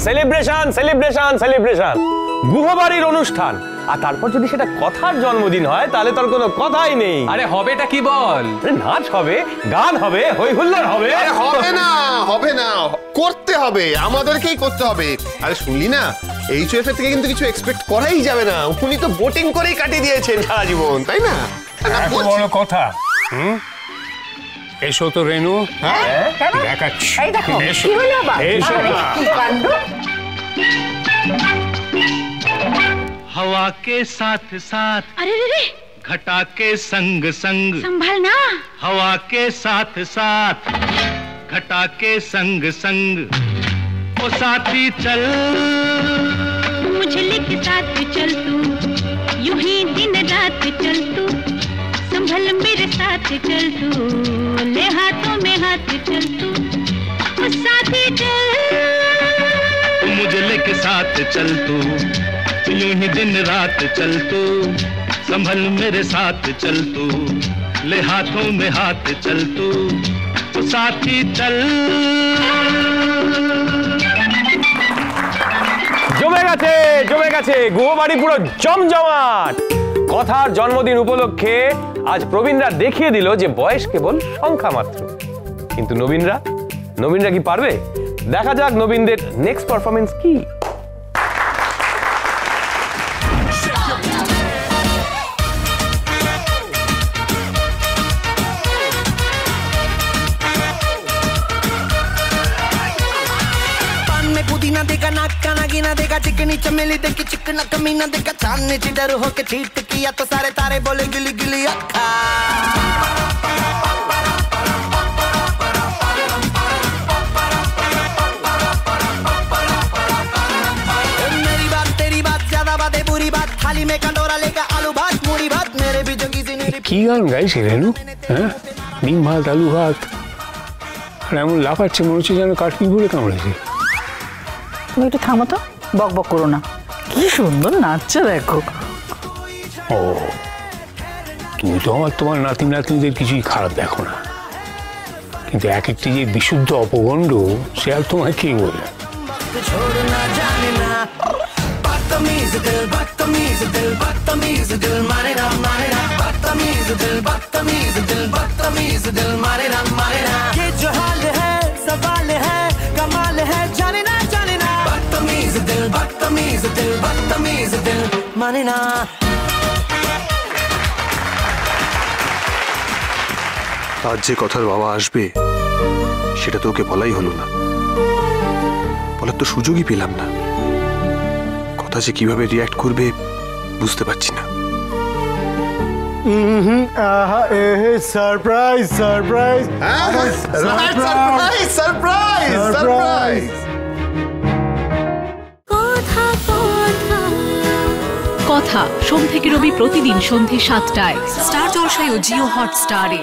Celebration celebration celebration, গুহবাড়ির অনুষ্ঠান, আর তারপর যদি সেটা কথার জন্মদিন হয় তাহলে তোর কোনো কথাই নেই। আরে হবেটা কি বল? নাচ হবে, গান হবে, হই হুল্লোড় হবে। হবে না, হবে না, করতে হবে, আমাদেরকেই করতে হবে। আরে শুনলি না, এইচএফ থেকে কিন্তু কিছু এক্সপেক্ট করাই যাবে না। উনি তো বোটিং করেই কাটিয়ে দিয়েছেন সারা জীবন, তাই না? এত বড় কথা। এসো তো রেনু, দেখাচ্ছি। हवा के साथ साथ अरे रे घटा के संग संग संभालना। हवा के साथ साथ घटा के संग संग ओ साथी चल मुझे लेके साथ चल तू, यूं ही दिन रात चल तू, संभल मेरे साथ चल तू, ले हाथों में हाथ चल तू, ओ साथी चल मुझे लेके साथ चल तू, यूं ही दिन रात चल तू, संभल मेरे साथ चल तू, ले हाथों में हाथ चल तू, तो साथी चल। জমে গেছে গুহবাড়ি পুরো জমজমাট। কথার জন্মদিন উপলক্ষে আজ প্রবীণরা দেখিয়ে দিল যে বয়স কেবল সংখ্যা মাত্র। কিন্তু নবীনরা কি পারবে? দেখা যাক নবীনদের নেক্সট পারফরমেন্স কি। पुदीना देखा नाका नागिना देखा चिकनी चमेली देखी चिकना कमीना देखा चांदनी चिडर होके चीट किया तो सारे तारे बोले गिली गिली अक्खा। मेरी बात तेरी बात ज्यादा बातें बुरी बात, थाली में कंडोरा लेकर आलू भात मूड़ी भात, मेरे भी जोगी से কি গান গাইছে রেনু? হ্যাঁ, ডিম ভাত আলু ভাত, আর এমন লাফাচ্ছে মনে হচ্ছে যেন কাঠপিঁপড়ে কামড়েছে। তুমি একটু থামো তো, বক বক করো না। কি সুন্দর নাচছে দেখো। ও, তুমি তো তোমার নাতি নাতনিদের কিছুই খারাপ দেখো না, কিন্তু এক একটি যে বিশুদ্ধ অপগণ্ড সে আর তোমায় কে বলে। আজ যে কথার বাবা আসবে সেটা তো ওকে বলাই হলো না, বলার তো সুযোগই পেলাম না। কথা যে কিভাবে রিয়াক্ট করবে বুঝতে পারছি না। Surprise surprise surprise surprise surprise. কথা সোম থেকে রবি প্রতিদিন সন্ধ্যে ৭টায় স্টার জলসায় ও জিও হটস্টারে।